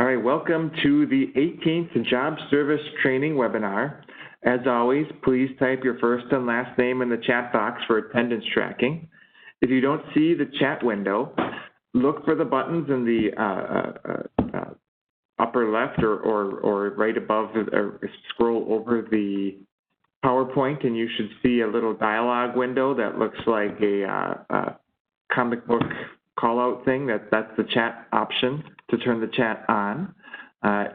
All right, welcome to the 18th Job Service Training webinar. As always, please type your first and last name in the chat box for attendance tracking. If you don't see the chat window, look for the buttons in the upper left or right above, or scroll over the PowerPoint, and you should see a little dialog window that looks like a comic book call-out thing. That's the chat option to turn the chat on.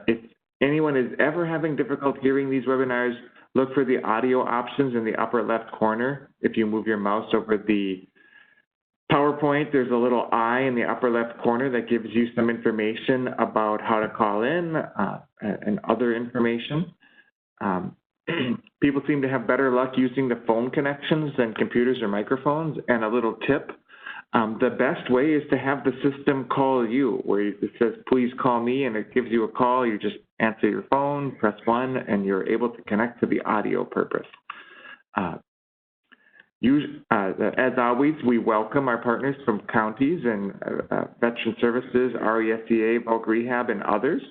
If anyone is ever having difficulty hearing these webinars, look for the audio options in the upper left corner. If you move your mouse over the PowerPoint, there's a little eye in the upper left corner that gives you some information about how to call in and other information. People seem to have better luck using the phone connections than computers or microphones. And a little tip, the best way is to have the system call you, where it says, please call me, and it gives you a call. You just answer your phone, press 1, and you're able to connect to the audio purpose. As always, we welcome our partners from counties and Veteran Services, RESEA, Bulk Rehab, and others.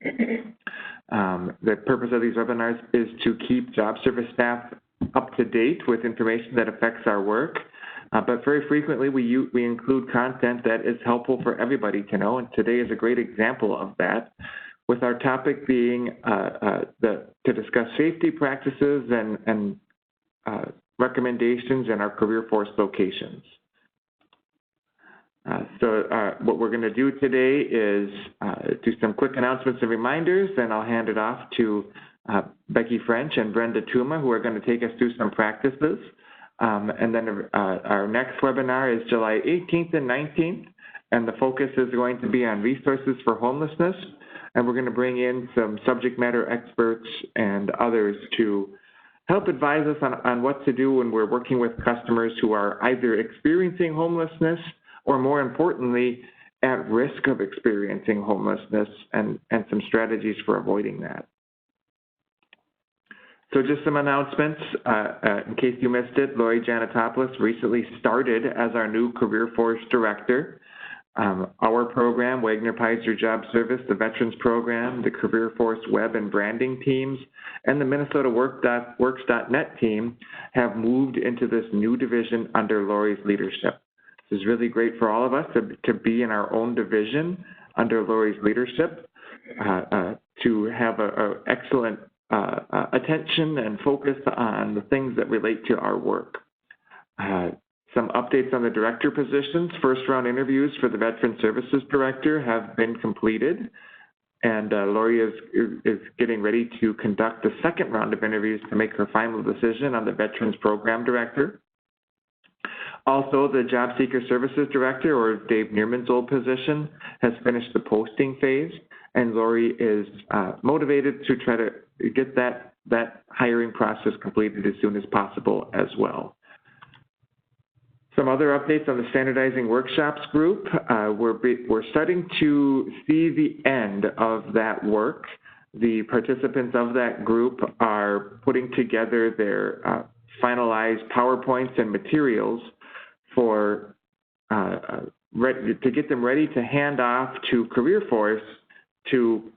The purpose of these webinars is to keep job service staff up to date with information that affects our work. But very frequently, we include content that is helpful for everybody to know, and today is a great example of that, with our topic being to discuss safety practices and recommendations in our CareerForce locations. What we're going to do today is do some quick announcements and reminders, and I'll hand it off to Becky French and Brenda Tuma, who are going to take us through some practices. And then our next webinar is July 18th and 19th, and the focus is going to be on resources for homelessness, and we're going to bring in some subject matter experts and others to help advise us on what to do when we're working with customers who are either experiencing homelessness or, more importantly, at risk of experiencing homelessness, and some strategies for avoiding that. So just some announcements. In case you missed it, Lori Janatopoulos recently started as our new CareerForce Director. Our program, Wagner Peiser Job Service, the Veterans Program, the CareerForce Web and Branding teams, and the Minnesota Works.net team have moved into this new division under Lori's leadership. This is really great for all of us to be in our own division under Lori's leadership, to have an excellent attention and focus on the things that relate to our work. Some updates on the director positions. First round interviews for the Veteran Services Director have been completed, and Lori is getting ready to conduct the second round of interviews to make her final decision on the Veterans Program Director. Also, the Job Seeker Services Director, or Dave Neerman's old position, has finished the posting phase, and Lori is motivated to try to get that hiring process completed as soon as possible as well. Some other updates on the Standardizing Workshops group. We're starting to see the end of that work. The participants of that group are putting together their finalized PowerPoints and materials for to get them ready to hand off to CareerForce to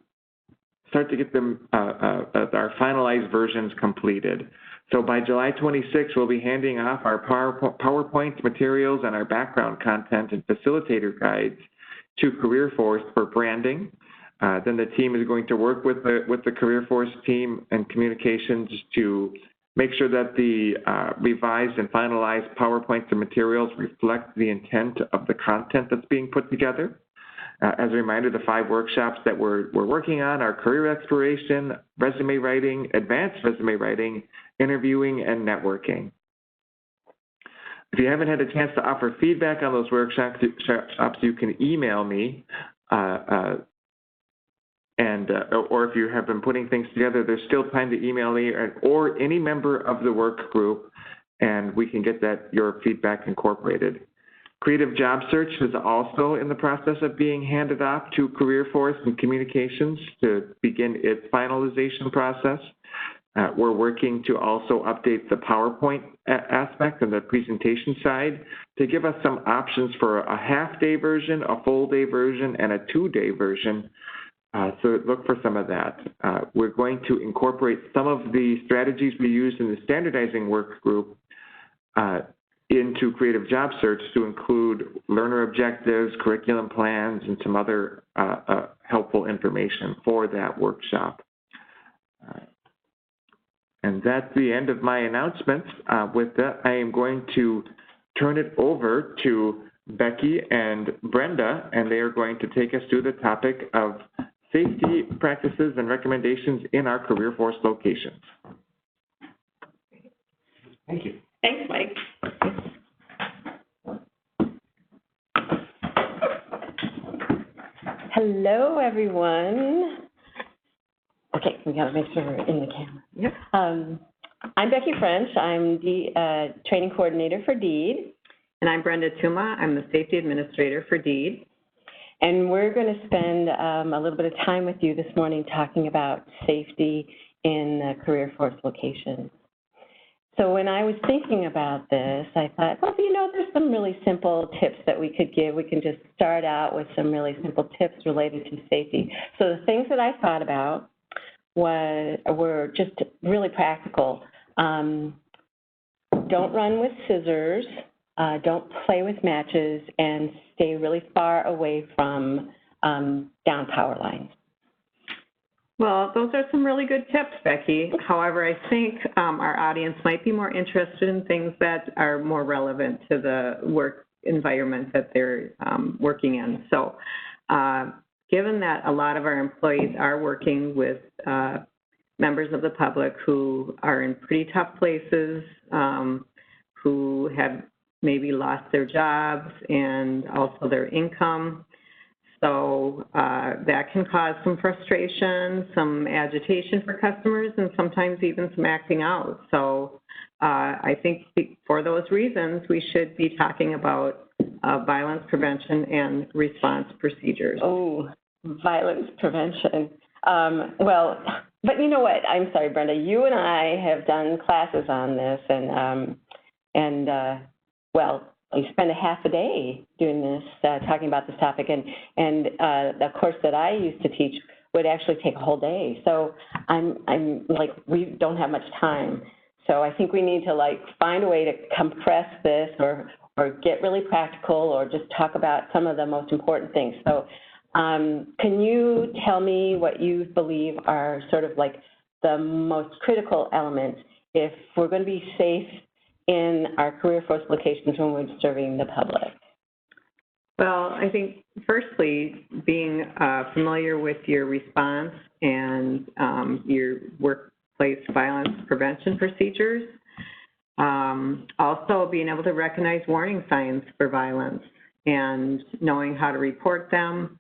start to get them our finalized versions completed. So by July 26th, we'll be handing off our PowerPoint materials and our background content and facilitator guides to CareerForce for branding. Then the team is going to work with the CareerForce team and communications to make sure that the revised and finalized PowerPoints and materials reflect the intent of the content that's being put together. As a reminder, the 5 workshops that we're working on are career exploration, resume writing, advanced resume writing, interviewing, and networking. If you haven't had a chance to offer feedback on those workshops, you can email me, or if you have been putting things together, there's still time to email me or any member of the work group, and we can get your feedback incorporated. Creative Job Search is also in the process of being handed off to CareerForce and Communications to begin its finalization process. We're working to also update the PowerPoint aspect and the presentation side to give us some options for a half-day version, a full-day version, and a 2-day version So look for some of that. We're going to incorporate some of the strategies we used in the standardizing work group into Creative Job Search to include learner objectives, curriculum plans, and some other helpful information for that workshop. And that's the end of my announcements. With that, I am going to turn it over to Becky and Brenda, and they are going to take us through the topic of safety practices and recommendations in our CareerForce locations. Thank you. Thanks, Mike. Hello, everyone. Okay, we got to make sure we're in the camera. Yep. I'm Becky French. I'm the training coordinator for DEED. And I'm Brenda Tuma. I'm the safety administrator for DEED. And we're going to spend a little bit of time with you this morning talking about safety in the CareerForce locations. So when I was thinking about this, I thought, well, you know, there's some really simple tips that we could give. We can just start out with some really simple tips related to safety. So the things that I thought about were just really practical. Don't run with scissors. Don't play with matches, and stay really far away from down power lines. Well, those are some really good tips, Becky. However, I think our audience might be more interested in things that are more relevant to the work environment that they're working in. So given that a lot of our employees are working with members of the public who are in pretty tough places, who have maybe lost their jobs and also their income. So that can cause some frustration, some agitation for customers, and sometimes even some acting out. So I think for those reasons, we should be talking about violence prevention and response procedures. Oh, violence prevention. Well, but you know what? I'm sorry, Brenda. You and I have done classes on this, and well, we spent a half a day doing this, talking about this topic, and the course that I used to teach would actually take a whole day. So I'm like, we don't have much time. So I think we need to like find a way to compress this, or get really practical, or just talk about some of the most important things. So can you tell me what you believe are sort of like the most critical elements if we're going to be safe in our CareerForce locations when we're serving the public? Well, I think firstly, being familiar with your response and your workplace violence prevention procedures. Also being able to recognize warning signs for violence and knowing how to report them.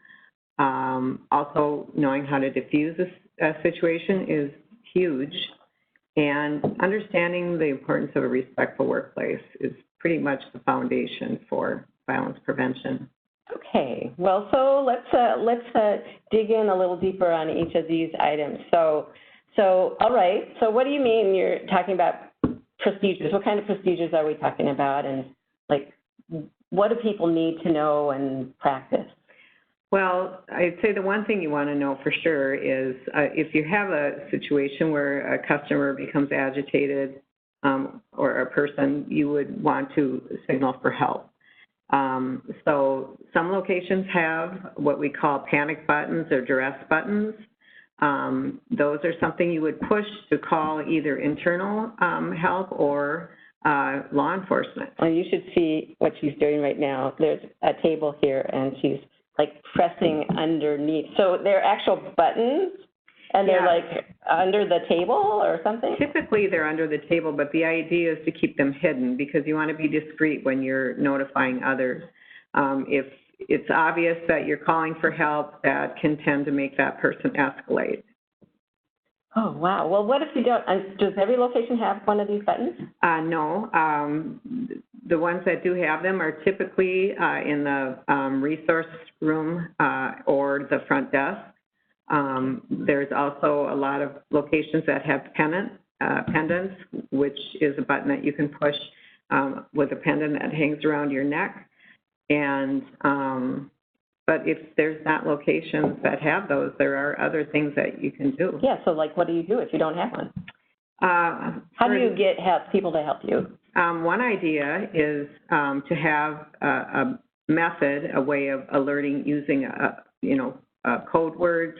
Also knowing how to diffuse a situation is huge. And understanding the importance of a respectful workplace is pretty much the foundation for violence prevention. Okay, well, so let's dig in a little deeper on each of these items. So all right. So what do you mean you're talking about procedures? What kind of procedures are we talking about, and like what do people need to know and practice? Well, I'd say the one thing you want to know for sure is if you have a situation where a customer becomes agitated or a person, you would want to signal for help. So some locations have what we call panic buttons or duress buttons. Those are something you would push to call either internal help or law enforcement. Well, you should see what she's doing right now. There's a table here, and she's like pressing underneath. So they're actual buttons, and they're like under the table or something? Typically they're under the table, but the idea is to keep them hidden because you want to be discreet when you're notifying others. If it's obvious that you're calling for help, that can tend to make that person escalate. Oh, wow. Well, what if you don't? Does every location have one of these buttons? No. The ones that do have them are typically in the resource room or the front desk. There's also a lot of locations that have pendants, which is a button that you can push with a pendant that hangs around your neck. And But if there's not locations that have those, there are other things that you can do. Yeah, so like what do you do if you don't have one? How do you get people to help you? One idea is to have a method, a way of alerting using code words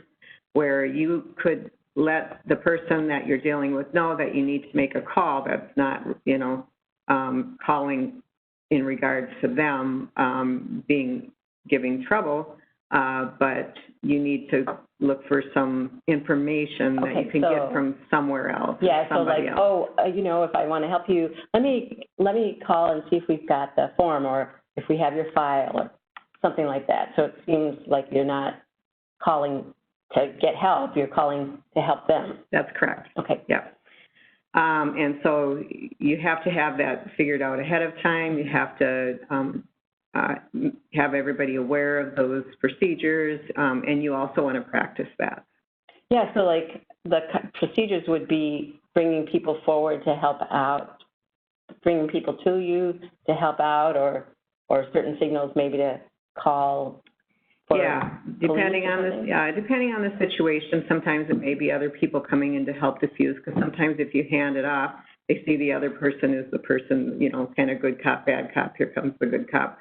where you could let the person that you're dealing with know that you need to make a call that's not, calling in regards to them giving trouble, but you need to look for some information that you can get from somewhere else. Yeah, so like, else. if I want to help you, let me call and see if we've got the form or if we have your file or something like that. So it seems like you're not calling to get help, you're calling to help them. That's correct. Okay. Yeah. And so you have to have that figured out ahead of time. You have to have everybody aware of those procedures, and you also want to practice that. Yeah, so like the procedures would be bringing people forward to help out, bringing people to you to help out, or certain signals maybe to call. Depending on the situation, sometimes it may be other people coming in to help diffuse, because sometimes if you hand it off, they see the other person is the person, kind of good cop, bad cop, here comes the good cop.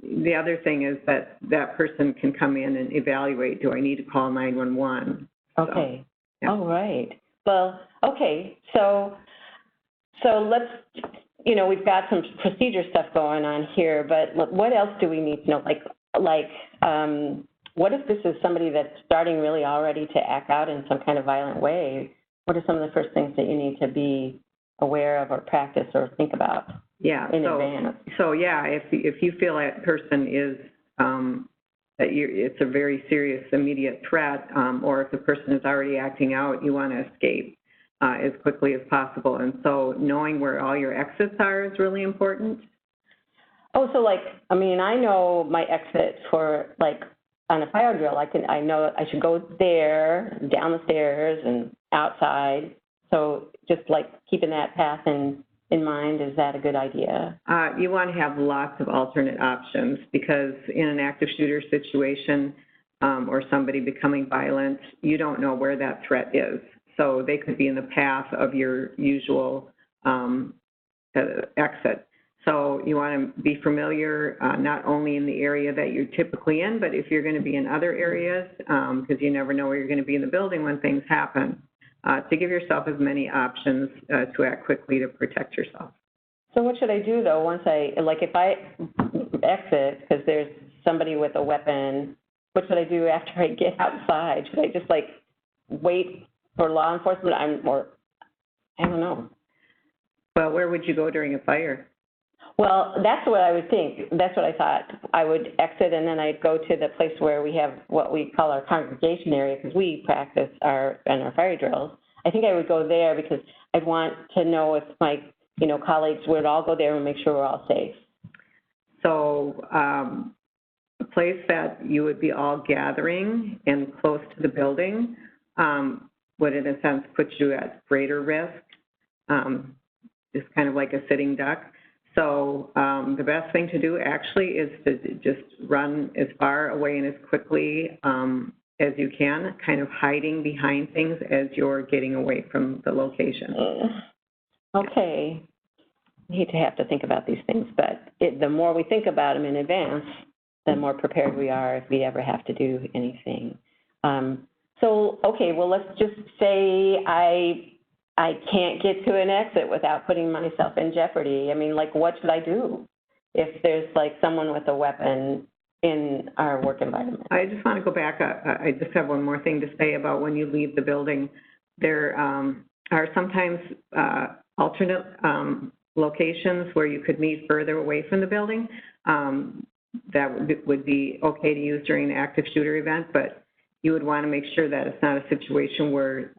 The other thing is that person can come in and evaluate, do I need to call 911? Okay. So, yeah. All right. Well, okay. So let's, we've got some procedure stuff going on here, but what else do we need to know? What if this is somebody that's starting really already to act out in some kind of violent way? What are some of the first things that you need to be aware of or practice or think about in advance? So, if you feel that person is, it's a very serious immediate threat, or if the person is already acting out, you want to escape as quickly as possible. And so knowing where all your exits are is really important. Oh, so I know my exit for on a fire drill. I know I should go there, down the stairs and outside. So just keeping that path in mind, is that a good idea? You want to have lots of alternate options, because in an active shooter situation or somebody becoming violent, you don't know where that threat is. So they could be in the path of your usual exit. So you want to be familiar not only in the area that you're typically in, but if you're going to be in other areas, because you never know where you're going to be in the building when things happen, to give yourself as many options to act quickly to protect yourself. So what should I do, though, once if I exit because there's somebody with a weapon, what should I do after I get outside? Should I just, wait for law enforcement? I don't know. Well, where would you go during a fire? Well, that's what I would think. That's what I thought. I would exit, and then I'd go to the place where we have what we call our congregation area, because we practice our fire drills. I think I would go there because I'd want to know if my colleagues would all go there and make sure we're all safe. So a place that you would be all gathering and close to the building would, in a sense, put you at greater risk, just kind of like a sitting duck. So the best thing to do actually is to just run as far away and as quickly as you can, kind of hiding behind things as you're getting away from the location. Okay. I hate to have to think about these things, but the more we think about them in advance, the more prepared we are if we ever have to do anything. Okay, well, let's just say I can't get to an exit without putting myself in jeopardy. What should I do if there's someone with a weapon in our work environment? I just want to go back. I just have one more thing to say about when you leave the building. There are sometimes alternate locations where you could meet further away from the building. That would be okay to use during an active shooter event, but you would want to make sure that it's not a situation where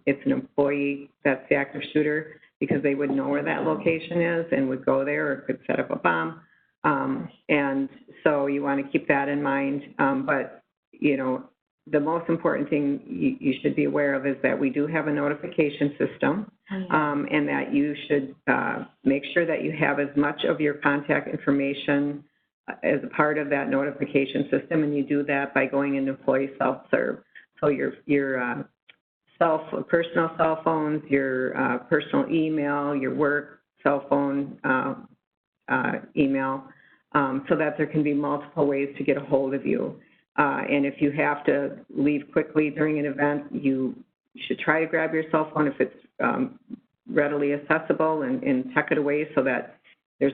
it's an employee that's the active shooter, because they would know where that location is and would go there or could set up a bomb. And so you want to keep that in mind. But, the most important thing you should be aware of is that we do have a notification system, and that you should make sure that you have as much of your contact information as a part of that notification system, and you do that by going into employee self-serve. So your personal cell phones, your personal email, your work cell phone email, so that there can be multiple ways to get a hold of you. And if you have to leave quickly during an event, you should try to grab your cell phone if it's readily accessible and tuck it away so that there's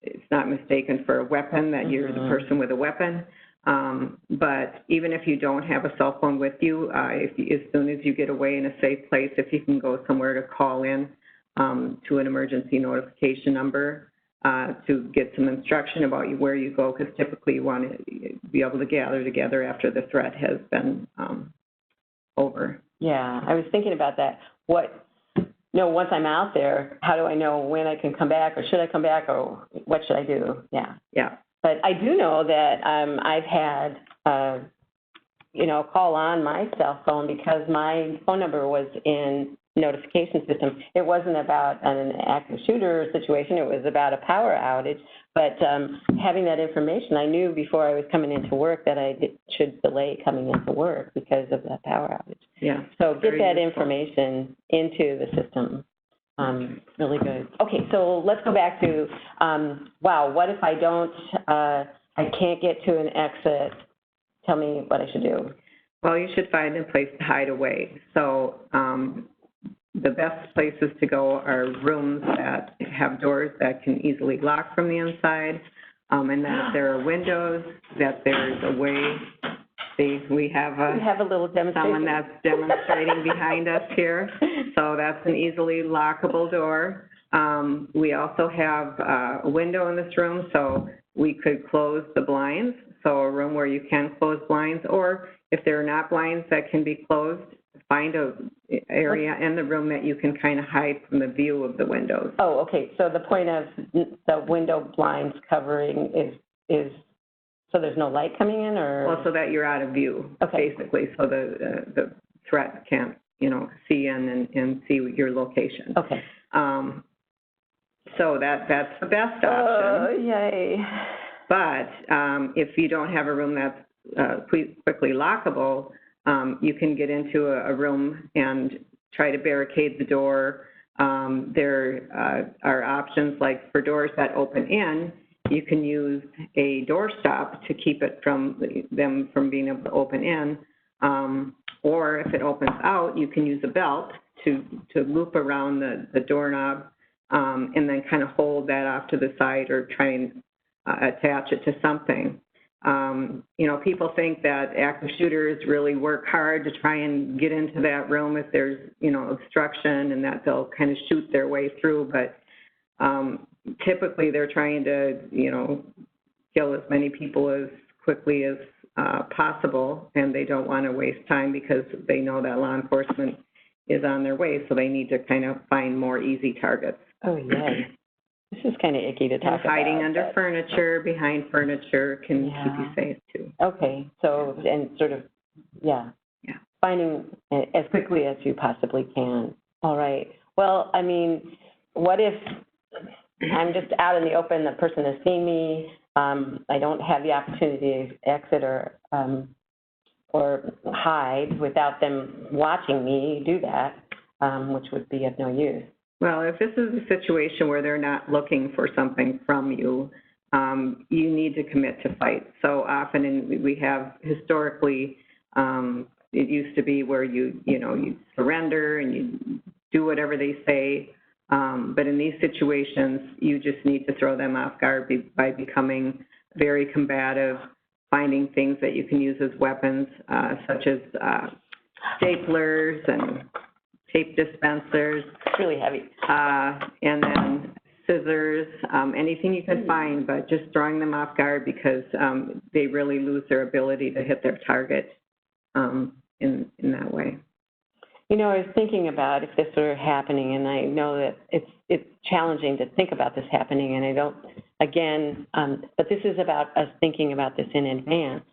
it's not mistaken for a weapon, that you're the person with a weapon. But even if you don't have a cell phone with you, as soon as you get away in a safe place, if you can go somewhere to call in to an emergency notification number to get some instruction about where you go, because typically you want to be able to gather together after the threat has been over. Yeah, I was thinking about that. Once I'm out there, how do I know when I can come back, or should I come back, or what should I do? Yeah. Yeah. But I do know that I've had, a call on my cell phone because my phone number was in notification system. It wasn't about an active shooter situation. It was about a power outage. But having that information, I knew before I was coming into work that I should delay coming into work because of that power outage. Yeah. So get that information into the system. Really good. Okay, so let's go back to, what if I can't get to an exit? Tell me what I should do. Well, you should find a place to hide away. So the best places to go are rooms that have doors that can easily lock from the inside, and that if there are windows, that there's a way. See, we have a little demonstration. Someone that's demonstrating behind us here. So that's an easily lockable door. We also have a window in this room, so we could close the blinds. So a room where you can close blinds, or if there are not blinds that can be closed, find an area in the room that you can kind of hide from the view of the windows. Oh, okay. So the point of the window blinds covering is so there's no light coming in, or? Well, so that you're out of view, okay. Basically, so the threat can't, see in and see your location. Okay. So that's the best option. Oh, yay. But if you don't have a room that's quickly lockable, you can get into a room and try to barricade the door. There are options like for doors that open in, you can use a door stop to keep it from them from being able to open in. Or if it opens out, you can use a belt to loop around the doorknob and then kind of hold that off to the side or try and attach it to something. People think that active shooters really work hard to try and get into that room if there's, obstruction, and that they'll kind of shoot their way through. But typically they're trying to, kill as many people as quickly as possible, and they don't want to waste time because they know that law enforcement is on their way, so they need to kind of find more easy targets. Oh, yeah. This is kind of icky to talk about. Hiding under furniture, behind furniture can keep you safe, too. Okay, so, and sort of, finding as quickly as you possibly can. All right. Well, I mean, what if I'm just out in the open, the person has seen me, I don't have the opportunity to exit or hide without them watching me do that, which would be of no use. Well, if this is a situation where they're not looking for something from you, you need to commit to fight. So often, we have historically, it used to be where you surrender and you do whatever they say. But in these situations, you just need to throw them off guard by becoming very combative, finding things that you can use as weapons, such as staplers and tape dispensers. It's really heavy. And then scissors, anything you can find, but just throwing them off guard because they really lose their ability to hit their target in that way. I was thinking about if this were happening, and I know that it's challenging to think about this happening, and I don't, again, but this is about us thinking about this in advance.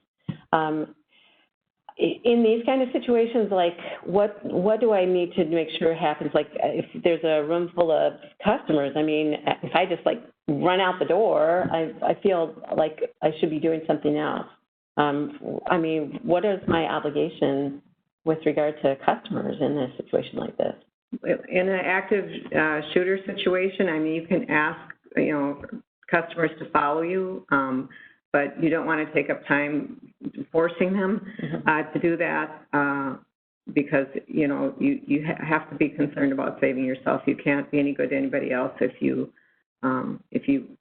in these kind of situations, like what do I need to make sure happens? Like if there's a room full of customers, I mean, if I just like run out the door, I feel like I should be doing something else. I mean, what is my obligation with regard to customers in a situation like this? In an active shooter situation, I mean, you can ask, customers to follow you, but you don't want to take up time forcing them to do that because, you have to be concerned about saving yourself. You can't be any good to anybody else if you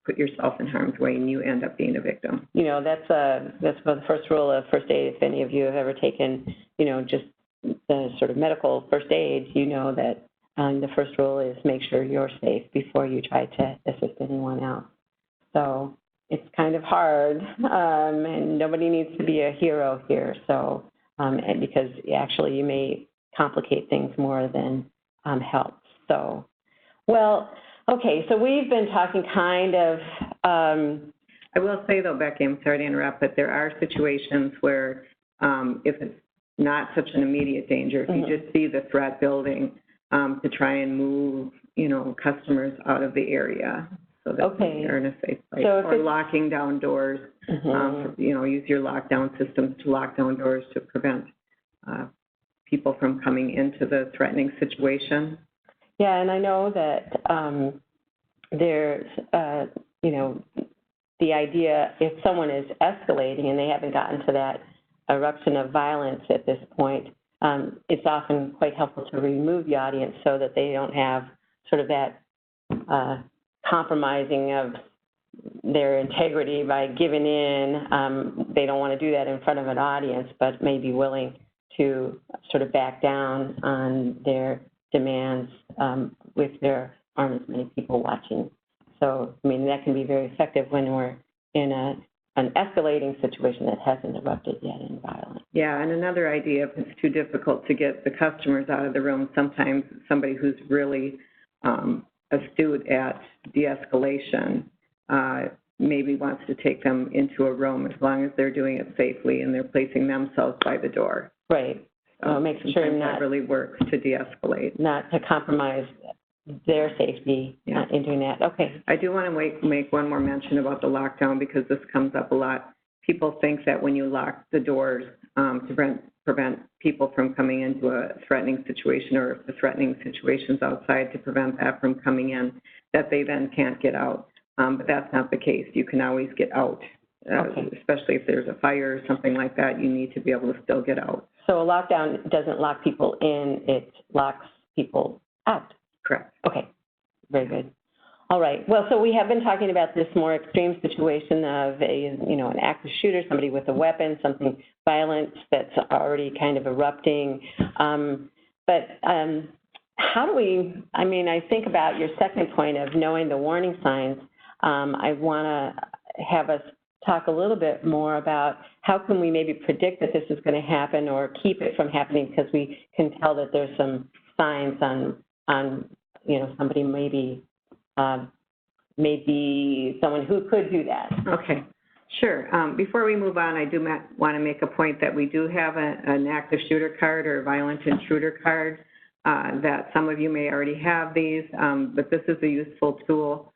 put yourself in harm's way and you end up being a victim. That's the first rule of first aid. If any of you have ever taken, just the sort of medical first aid, that the first rule is make sure you're safe before you try to assist anyone else. So it's kind of hard, and nobody needs to be a hero here. So, and because actually you may complicate things more than help. So, well, okay. So we've been talking kind of. I will say though, Becky, I'm sorry to interrupt, but there are situations where if it's not such an immediate danger, if you just see the threat building, to try and move, customers out of the area so that they're in a safe place. So or locking down doors, use your lockdown systems to lock down doors to prevent people from coming into the threatening situation. Yeah, and I know that there's, the idea if someone is escalating and they haven't gotten to that eruption of violence at this point, it's often quite helpful to remove the audience so that they don't have sort of that compromising of their integrity by giving in. They don't want to do that in front of an audience, but may be willing to sort of back down on their demands with there aren't as many people watching. So, I mean, that can be very effective when we're in an escalating situation that hasn't erupted yet in violence. Yeah, and another idea, if it's too difficult to get the customers out of the room, sometimes somebody who's really astute at de-escalation maybe wants to take them into a room as long as they're doing it safely and they're placing themselves by the door. Right. So making sure that really works to de-escalate. Not to compromise their safety in doing that. Okay. I do want to make one more mention about the lockdown because this comes up a lot. People think that when you lock the doors to prevent people from coming into a threatening situation, or if the threatening situation's outside, to prevent that from coming in, that they then can't get out. But that's not the case. You can always get out, especially if there's a fire or something like that. You need to be able to still get out. So a lockdown doesn't lock people in, it locks people out. Correct. Okay, very good. All right. Well, so we have been talking about this more extreme situation of an active shooter, somebody with a weapon, something violent that's already kind of erupting. But how do we? I think about your second point of knowing the warning signs. I want to have us talk a little bit more about how can we maybe predict that this is going to happen or keep it from happening, because we can tell that there's some signs on somebody maybe someone who could do that. Okay, sure. Before we move on, I do want to make a point that we do have an active shooter card or a violent intruder card that some of you may already have these, but this is a useful tool.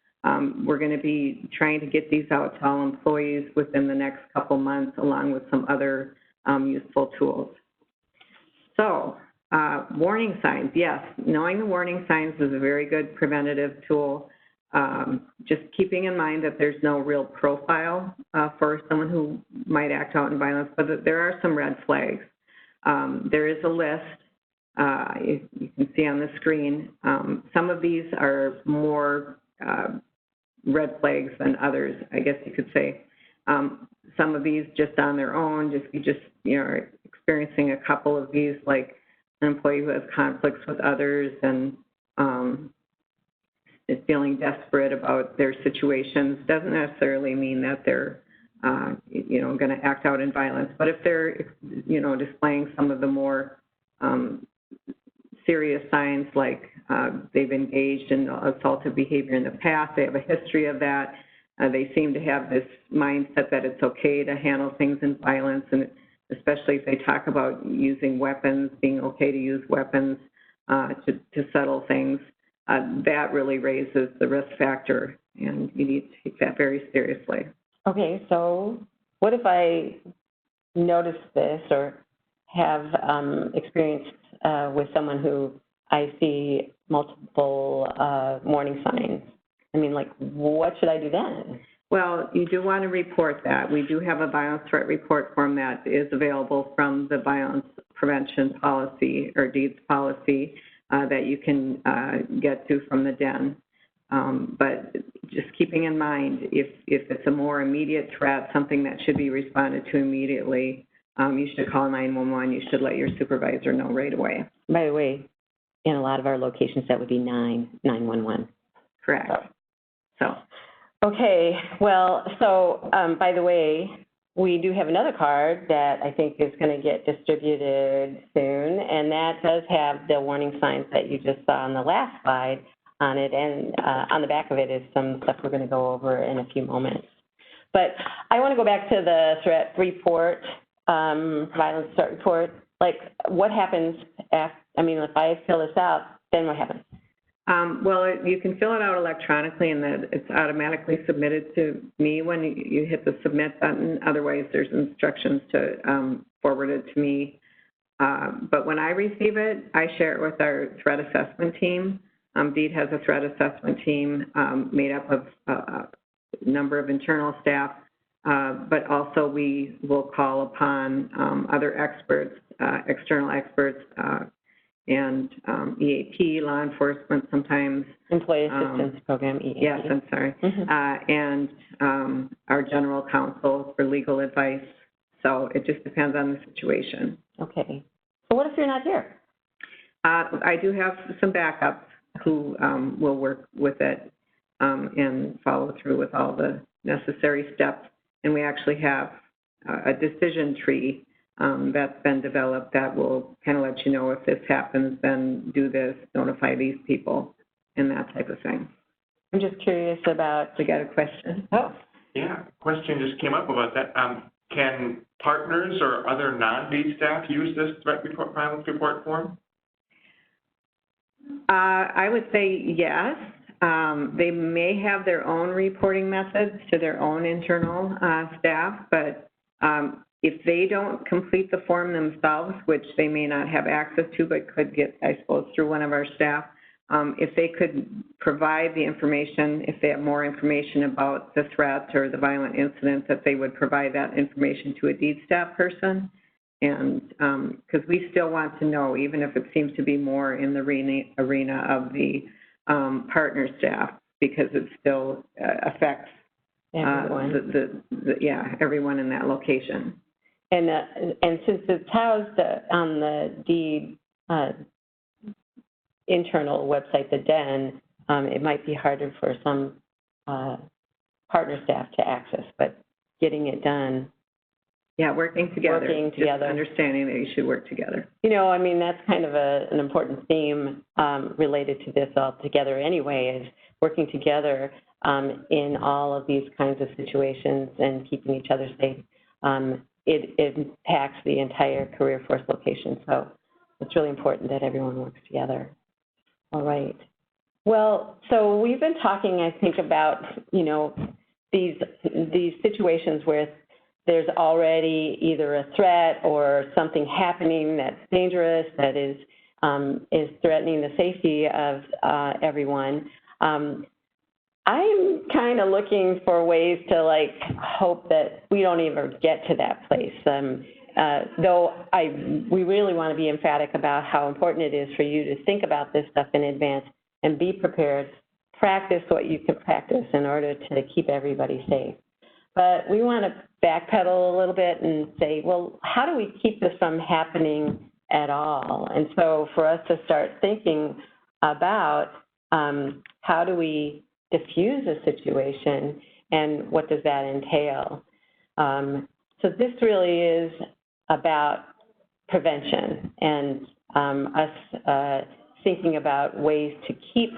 We're going to be trying to get these out to all employees within the next couple months, along with some other useful tools. So, warning signs, yes. Knowing the warning signs is a very good preventative tool. Just keeping in mind that there's no real profile for someone who might act out in violence, but there are some red flags. There is a list, you can see on the screen. Some of these are more red flags than others, I guess you could say. Some of these just on their own, are experiencing a couple of these, like an employee who has conflicts with others and is feeling desperate about their situations, doesn't necessarily mean that they're, going to act out in violence. But if they're, displaying some of the more serious signs, like they've engaged in assaultive behavior in the past, they have a history of that, they seem to have this mindset that it's okay to handle things in violence, and especially if they talk about using weapons, being okay to use weapons to settle things, that really raises the risk factor, and you need to take that very seriously. Okay, so what if I notice this or have experienced with someone who I see multiple warning signs? I mean, like, what should I do then? Well, you do want to report that. We do have a violence threat report form that is available from the violence prevention policy or DEEDS policy that you can get to from the den. But just keeping in mind, if it's a more immediate threat, something that should be responded to immediately, you should call 911. You should let your supervisor know right away. By the way, in a lot of our locations, that would be 911. Correct. So. Okay, well, so by the way, we do have another card that I think is going to get distributed soon, and that does have the warning signs that you just saw on the last slide on it, and on the back of it is some stuff we're going to go over in a few moments. But I want to go back to the threat report, violence threat report. Like, what happens after, I mean, if I fill this out, then what happens? Well, you can fill it out electronically, and that it's automatically submitted to me when you hit the submit button. Otherwise, there's instructions to forward it to me. But when I receive it, I share it with our threat assessment team. DEED has a threat assessment team made up of a number of internal staff, but also we will call upon other experts, external experts, and EAP, law enforcement sometimes. Employee Assistance Program, EAP. Yes, I'm sorry. And our general counsel for legal advice. So it just depends on the situation. Okay. So what if you're not here? I do have some backups who will work with it and follow through with all the necessary steps. And we actually have a decision tree that's been developed that will kind of let you know if this happens, then do this, notify these people, and that type of thing. I'm just curious about... We got a question? Oh. Yeah, question just came up about that. Can partners or other non-DEED staff use this threat report, violence report form? I would say yes. They may have their own reporting methods to their own internal staff, but if they don't complete the form themselves, which they may not have access to but could get, I suppose, through one of our staff, if they could provide the information, if they have more information about the threat or the violent incident, that they would provide that information to a DEED staff person. And because we still want to know, even if it seems to be more in the arena of the partner staff, because it still affects everyone. Everyone in that location. And since it's housed on the DEED internal website, the DEN, it might be harder for some partner staff to access, but getting it done. Yeah, working together. Just understanding that you should work together. You know, I mean, that's kind of an important theme related to this altogether anyway, is working together in all of these kinds of situations and keeping each other safe. It impacts the entire CareerForce location, so it's really important that everyone works together. All right. Well, so we've been talking, I think, about, you know, these situations where there's already either a threat or something happening that's dangerous, that is threatening the safety of everyone. I'm kind of looking for ways to, like, hope that we don't even get to that place. Though we really want to be emphatic about how important it is for you to think about this stuff in advance and be prepared, practice what you can practice in order to keep everybody safe. But we want to backpedal a little bit and say, well, how do we keep this from happening at all? And so for us to start thinking about how do we diffuse a situation and what does that entail? So this really is about prevention and us thinking about ways to keep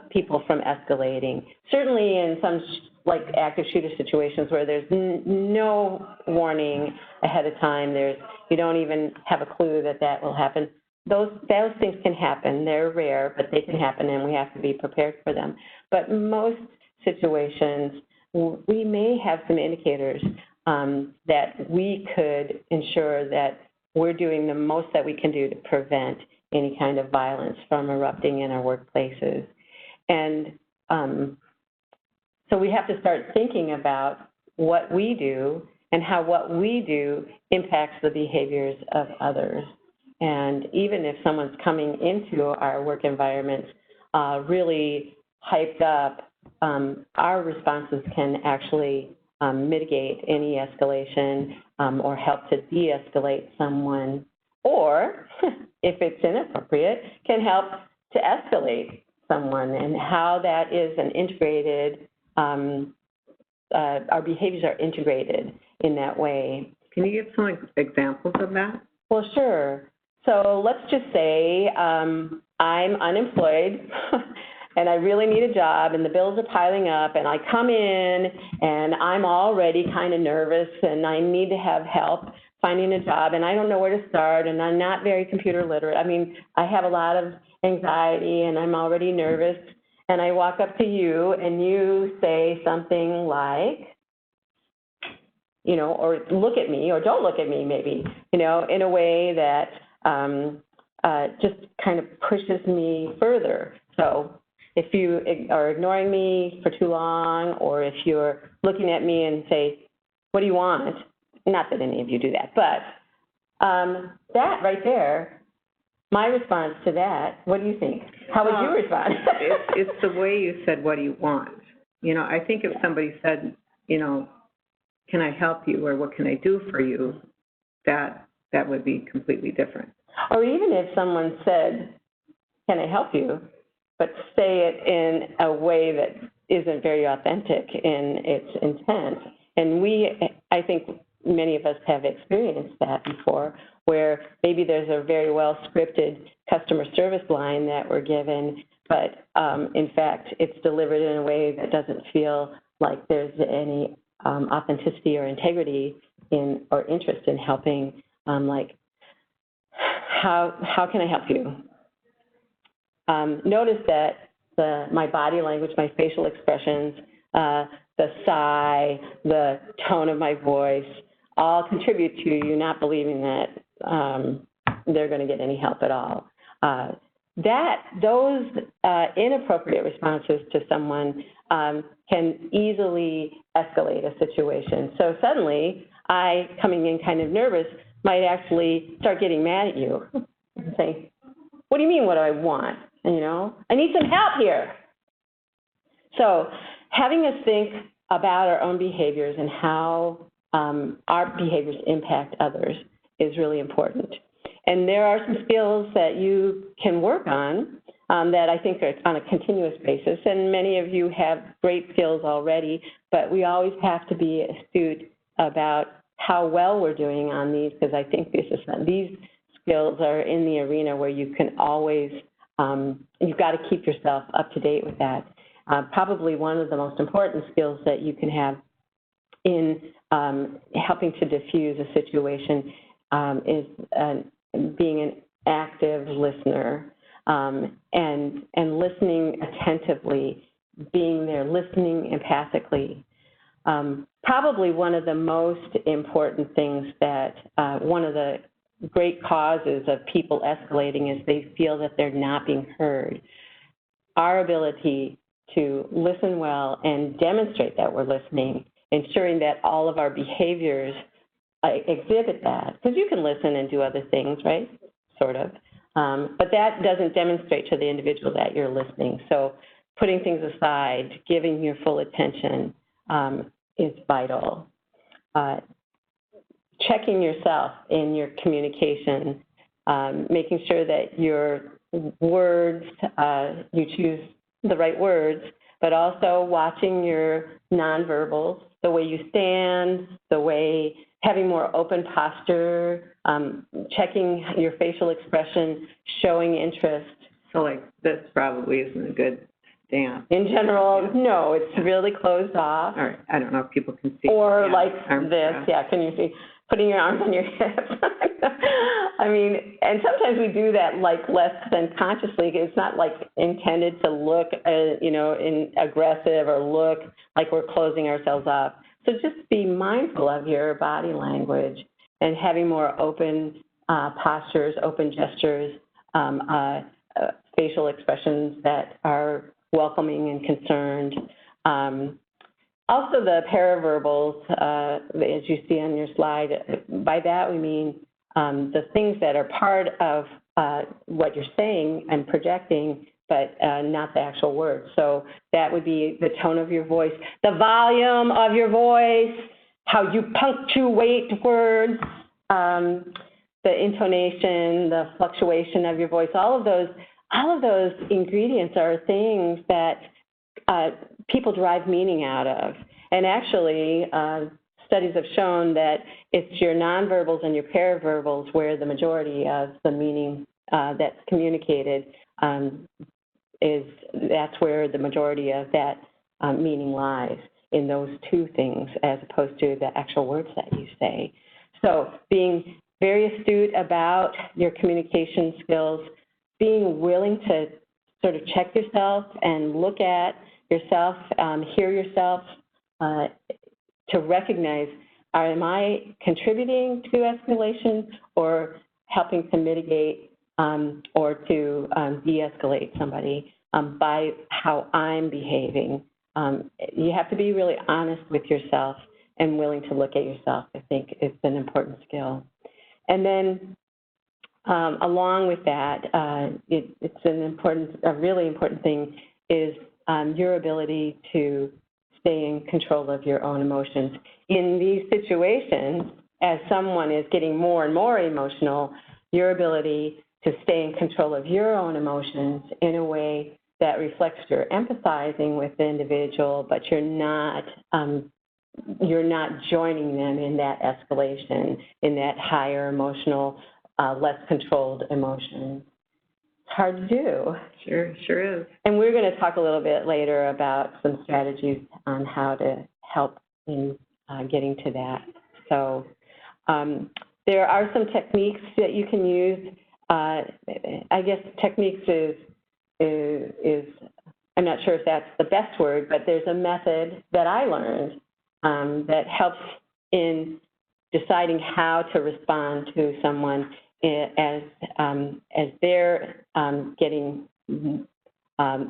people from escalating. Certainly in some like active shooter situations where there's no warning ahead of time. You don't even have a clue that will happen. Those things can happen. They're rare, but they can happen, and we have to be prepared for them. But most situations, we may have some indicators that we could ensure that we're doing the most that we can do to prevent any kind of violence from erupting in our workplaces. And so we have to start thinking about what we do and how what we do impacts the behaviors of others. And even if someone's coming into our work environments really hyped up, our responses can actually mitigate any escalation or help to de-escalate someone, or if it's inappropriate, can help to escalate someone, and how that is an integrated, our behaviors are integrated in that way. Can you give some examples of that? Well, sure. So let's just say I'm unemployed and I really need a job and the bills are piling up, and I come in and I'm already kind of nervous and I need to have help finding a job, and I don't know where to start, and I'm not very computer literate. I mean, I have a lot of anxiety and I'm already nervous, and I walk up to you and you say something like, you know, or look at me, or don't look at me maybe, you know, in a way that just kind of pushes me further. So if you are ignoring me for too long, or if you're looking at me and say, what do you want? Not that any of you do that, but that right there, my response to that, what do you think? How would you respond? It's the way you said, what do you want? You know, I think if somebody said, you know, can I help you, or what can I do for you, that would be completely different. Or even if someone said, can I help you, but say it in a way that isn't very authentic in its intent. And I think many of us have experienced that before, where maybe there's a very well scripted customer service line that we're given, but in fact, it's delivered in a way that doesn't feel like there's any authenticity or integrity or interest in helping, like, how can I help you? Notice that my body language, my facial expressions, the sigh, the tone of my voice, all contribute to you not believing that they're going to get any help at all. Those inappropriate responses to someone can easily escalate a situation. So suddenly, I, coming in kind of nervous, might actually start getting mad at you and say, what do you mean, what do I want? And, you know, I need some help here. So having us think about our own behaviors and how our behaviors impact others is really important. And there are some skills that you can work on that I think are on a continuous basis, and many of you have great skills already, but we always have to be astute about how well we're doing on these, because I think these skills are in the arena where you can always, you've got to keep yourself up to date with that. Probably one of the most important skills that you can have in helping to diffuse a situation is being an active listener and listening attentively, being there, listening empathically. Probably one of the most important things that one of the great causes of people escalating is they feel that they're not being heard. Our ability to listen well and demonstrate that we're listening, ensuring that all of our behaviors exhibit that, because you can listen and do other things, right, sort of, but that doesn't demonstrate to the individual that you're listening. So putting things aside, giving your full attention is vital. Checking yourself in your communication, making sure that your words, you choose the right words, but also watching your nonverbals, the way you stand, the way, having more open posture, checking your facial expression, showing interest. So like this probably isn't a good dance. In general, no, it's really closed off. All right, I don't know if people can see. Or yeah, like arms this, crossed. yeah, can you see? Putting your arms on your hips. I mean, and sometimes we do that like less than consciously. It's not like intended to look, aggressive or look like we're closing ourselves up. So just be mindful of your body language and having more open postures, open gestures, facial expressions that are welcoming and concerned. Also, the paraverbals, as you see on your slide, by that we mean the things that are part of what you're saying and projecting, but not the actual words. So that would be the tone of your voice, the volume of your voice, how you punctuate words, the intonation, the fluctuation of your voice. All of those ingredients are things that people derive meaning out of. And actually, studies have shown that it's your nonverbals and your paraverbals where the majority of the meaning that's communicated that's where the majority of that meaning lies, in those two things, as opposed to the actual words that you say. So being very astute about your communication skills, being willing to sort of check yourself and look at yourself, hear yourself, to recognize, am I contributing to escalation or helping to mitigate or to de-escalate somebody by how I'm behaving? You have to be really honest with yourself and willing to look at yourself. I think it's an important skill. And then along with that, it's a really important thing is your ability to stay in control of your own emotions. In these situations, as someone is getting more and more emotional, your ability to stay in control of your own emotions in a way that reflects you're empathizing with the individual, but you're not joining them in that escalation, in that higher emotional, less controlled emotion. It's hard to do. Sure is. And we're going to talk a little bit later about some strategies on how to help in getting to that. So there are some techniques that you can use. I guess techniques is I'm not sure if that's the best word, but there's a method that I learned that helps in deciding how to respond to someone as they're getting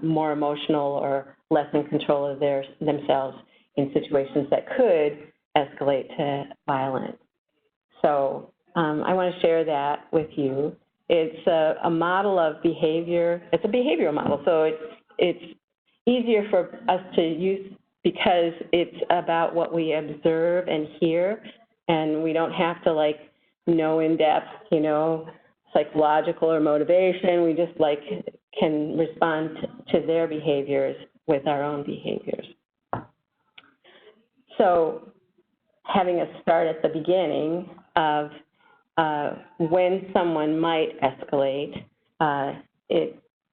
more emotional or less in control of themselves in situations that could escalate to violence. So I want to share that with you. It's a model of behavior. It's a behavioral model, so it's easier for us to use because it's about what we observe and hear, and we don't have to know in depth, psychological or motivation. We just can respond to their behaviors with our own behaviors. So having us start at the beginning of when someone might escalate,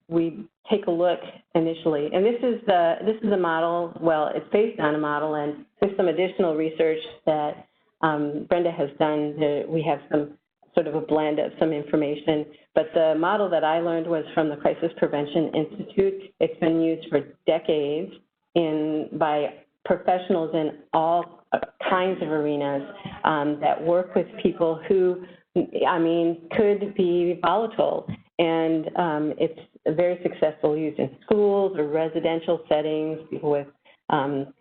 we take a look initially, and this is a model. Well, it's based on a model, and there's some additional research that Brenda has done. We have some sort of a blend of some information, but the model that I learned was from the Crisis Prevention Institute. It's been used for decades by professionals in all kinds of arenas that work with people who, could be volatile. And it's very successful used in schools or residential settings, people with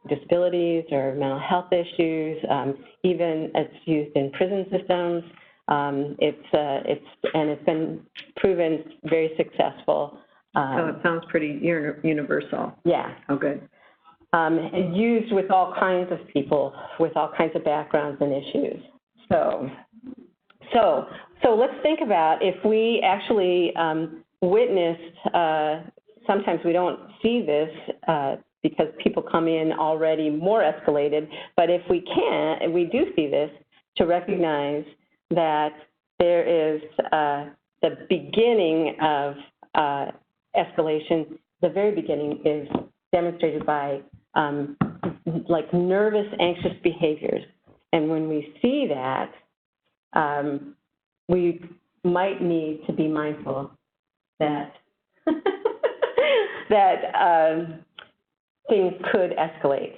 disabilities or mental health issues. Even it's used in prison systems. It's been proven very successful. So it sounds pretty universal. Yeah. Oh, good. Used with all kinds of people, with all kinds of backgrounds and issues. So let's think about if we actually witnessed, sometimes we don't see this because people come in already more escalated, but if we do see this, to recognize that there is the beginning of escalation the very beginning is demonstrated by like nervous, anxious behaviors. And when we see that, we might need to be mindful that that things could escalate.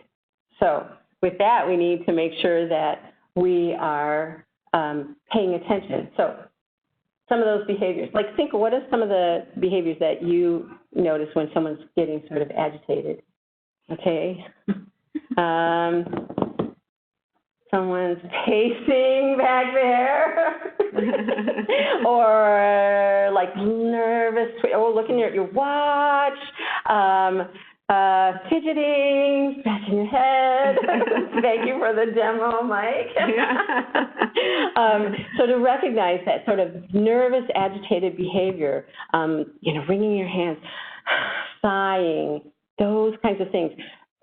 So with that, we need to make sure that we are paying attention. So some of those behaviors, like think, what are some of the behaviors that you notice when someone's getting sort of agitated? Okay. Someone's pacing back there, or like nervous, or looking at your watch, fidgeting, scratching your head. Thank you for the demo, Mike. So to recognize that sort of nervous, agitated behavior, wringing your hands, sighing, those kinds of things,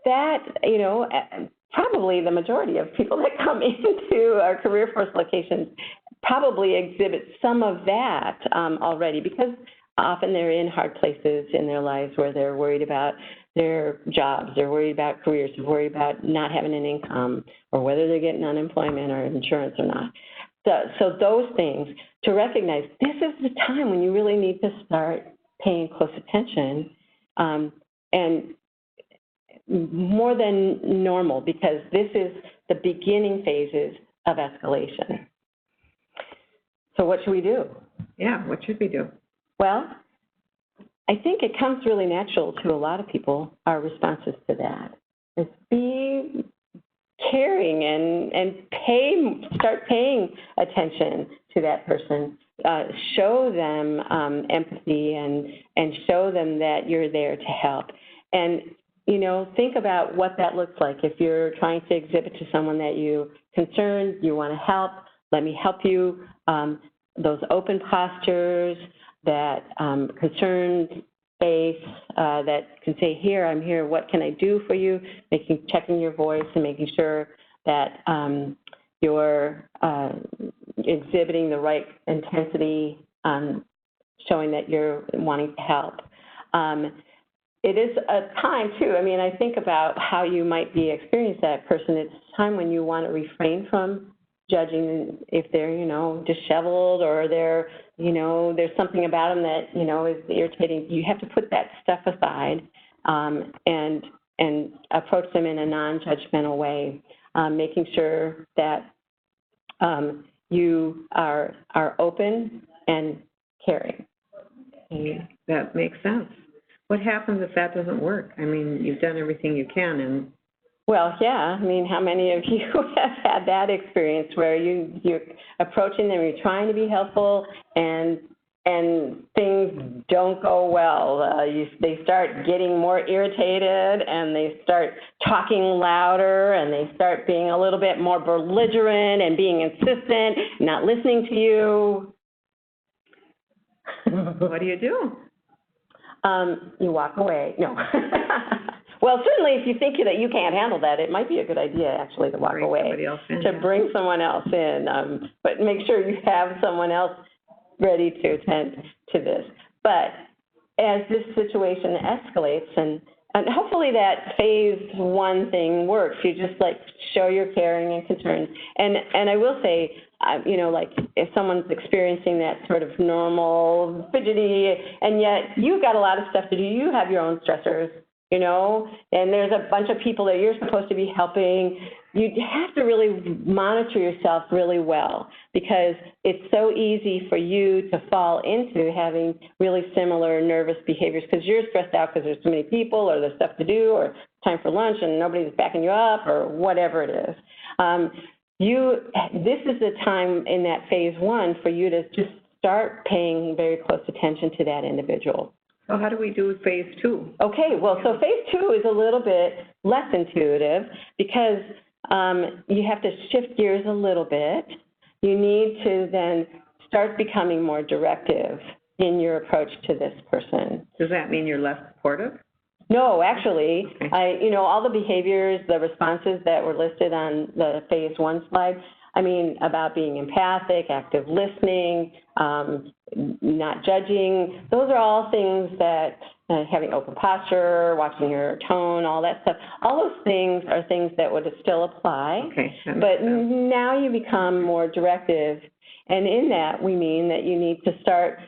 that, probably the majority of people that come into our CareerForce locations probably exhibit some of that already, because often they're in hard places in their lives where they're worried about their jobs, they're worried about careers, they're worried about not having an income, or whether they're getting unemployment or insurance or not. So those things, to recognize this is the time when you really need to start paying close attention, and more than normal, because this is the beginning phases of escalation. So what should we do? Yeah, what should we do? Well, I think it comes really natural to a lot of people, our responses to that, is be caring and start paying attention to that person. Show them empathy and show them that you're there to help. And think about what that looks like. If you're trying to exhibit to someone that you're concerned, you want to help, let me help you. Those open postures, that concerned face, that can say, here, I'm here, what can I do for you? Checking your voice and making sure that you're exhibiting the right intensity, showing that you're wanting to help. It is a time, too. I think about how you might be experiencing that person. It's a time when you want to refrain from judging if they're, disheveled, or they're, there's something about them that, is irritating. You have to put that stuff aside and approach them in a non-judgmental way, making sure that you are open and caring. That makes sense. What happens if that doesn't work? You've done everything you can, and well, yeah. How many of you have had that experience where you're approaching them, you're trying to be helpful, and things don't go well? They start getting more irritated, and they start talking louder, and they start being a little bit more belligerent and being insistent, not listening to you. What do you do? You walk away. No. Well, certainly if you think that you can't handle that, it might be a good idea, actually, to walk away, to bring someone else in. But make sure you have someone else ready to attend to this. But as this situation escalates, and hopefully that phase one thing works, you just show your caring and concern. And I will say, if someone's experiencing that sort of normal fidgety, and yet you've got a lot of stuff to do, you have your own stressors, and there's a bunch of people that you're supposed to be helping, you have to really monitor yourself really well, because it's so easy for you to fall into having really similar nervous behaviors because you're stressed out because there's too many people, or there's stuff to do, or time for lunch and nobody's backing you up, or whatever it is. This is the time in that phase one for you to just start paying very close attention to that individual. So how do we do phase two? Okay, well, so phase two is a little bit less intuitive because you have to shift gears a little bit. You need to then start becoming more directive in your approach to this person. Does that mean you're less supportive? No, actually, all the behaviors, the responses that were listed on the phase one slide, about being empathic, active listening, not judging. Those are all things that having open posture, watching your tone, all that stuff, all those things are things that would still apply. Okay. But now you become more directive. And in that, we mean that you need to start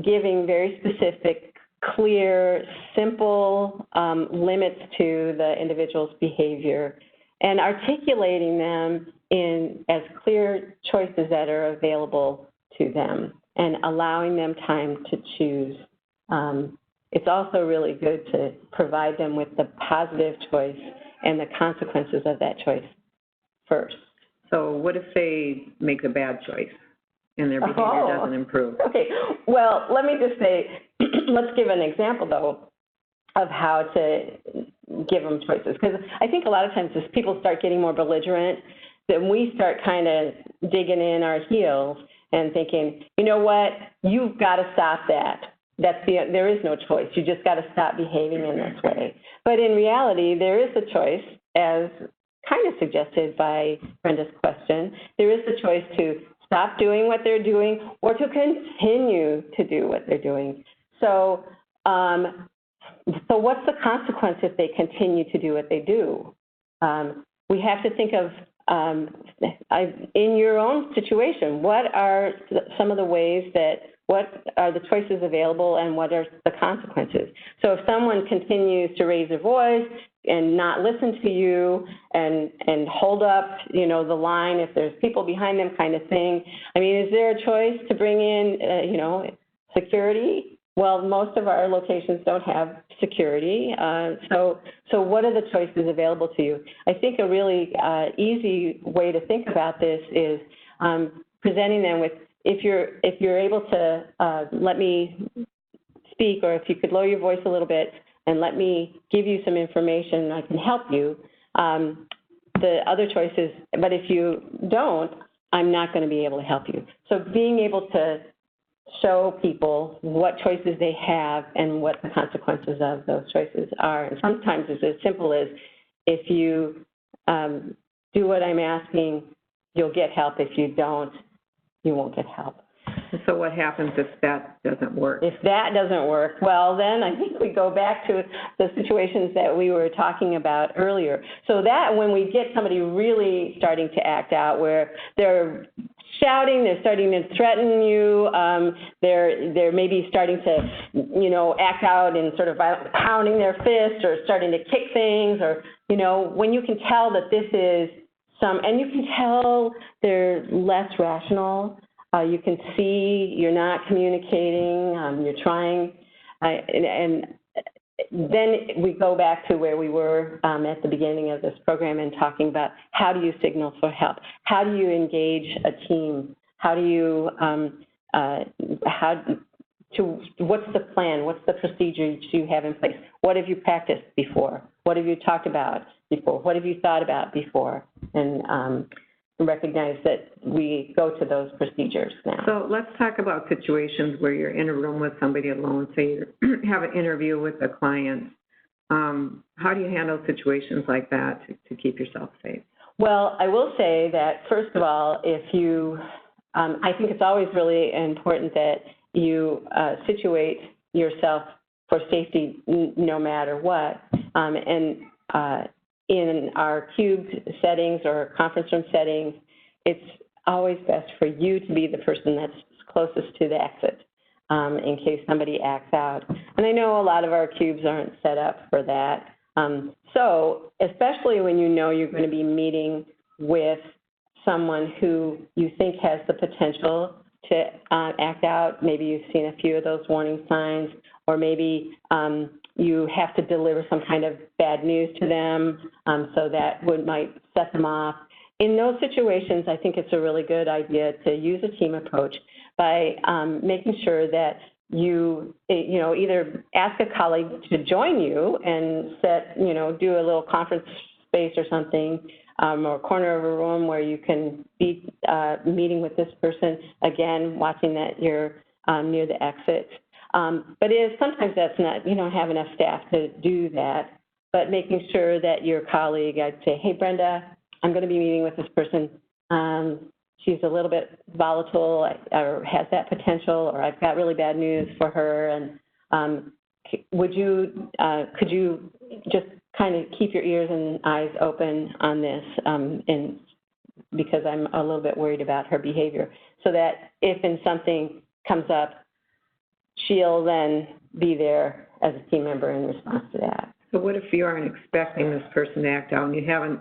giving very specific, clear, simple limits to the individual's behavior and articulating them in as clear choices that are available to them and allowing them time to choose. It's also really good to provide them with the positive choice and the consequences of that choice first. So what if they make a bad choice and their behavior doesn't improve? Okay, well, let me just say, let's give an example, though, of how to give them choices. Because I think a lot of times as people start getting more belligerent, then we start kind of digging in our heels and thinking, you know what, you've got to stop that. There is no choice. You just got to stop behaving in this way. But in reality, there is a choice, as kind of suggested by Brenda's question. There is the choice to stop doing what they're doing or to continue to do what they're doing. So, so what's the consequence if they continue to do what they do? We have to think of, in your own situation, what are some of the ways what are the choices available and what are the consequences? So if someone continues to raise their voice and not listen to you and hold up, the line if there's people behind them kind of thing, I mean, is there a choice to bring in, security? Well, most of our locations don't have security. So what are the choices available to you? I think a really easy way to think about this is presenting them with, if you're able to let me speak, or if you could lower your voice a little bit and let me give you some information, I can help you. The other choice is, but if you don't, I'm not going to be able to help you. So being able to show people what choices they have and what the consequences of those choices are. And sometimes it's as simple as, if you do what I'm asking, you'll get help. If you don't, you won't get help. So what happens if that doesn't work? If that doesn't work, well, then I think we go back to the situations that we were talking about earlier. So that when we get somebody really starting to act out, where they're shouting, they're starting to threaten you, they're maybe starting to, act out in sort of pounding their fist or starting to kick things, or, when you can tell that this is and you can tell they're less rational. You can see you're not communicating, you're trying, and then we go back to where we were at the beginning of this program and talking about, how do you signal for help? How do you engage a team? How do you, what's the plan? What's the procedure you have in place? What have you practiced before? What have you talked about before? What have you thought about before? And recognize that we go to those procedures now. So let's talk about situations where you're in a room with somebody alone, say you have an interview with a client. How do you handle situations like that to keep yourself safe? Well, I will say that, first of all, if you, I think it's always really important that you situate yourself for safety no matter what. In our cubed settings or conference room settings, it's always best for you to be the person that's closest to the exit in case somebody acts out. And I know a lot of our cubes aren't set up for that. So especially when you know you're going to be meeting with someone who you think has the potential to act out, maybe you've seen a few of those warning signs, or maybe you have to deliver some kind of bad news to them, so that might set them off. In those situations, I think it's a really good idea to use a team approach by making sure that you either ask a colleague to join you and do a little conference space or something, or a corner of a room where you can be meeting with this person, again, watching that you're near the exit. But sometimes that's not, you don't have enough staff to do that, but making sure that your colleague, I'd say, hey, Brenda, I'm going to be meeting with this person. she's a little bit volatile or has that potential, or I've got really bad news for her. And could you just kind of keep your ears and eyes open on this, and because I'm a little bit worried about her behavior, so that if and something comes up, she'll then be there as a team member in response to that. So what if you aren't expecting this person to act out and you haven't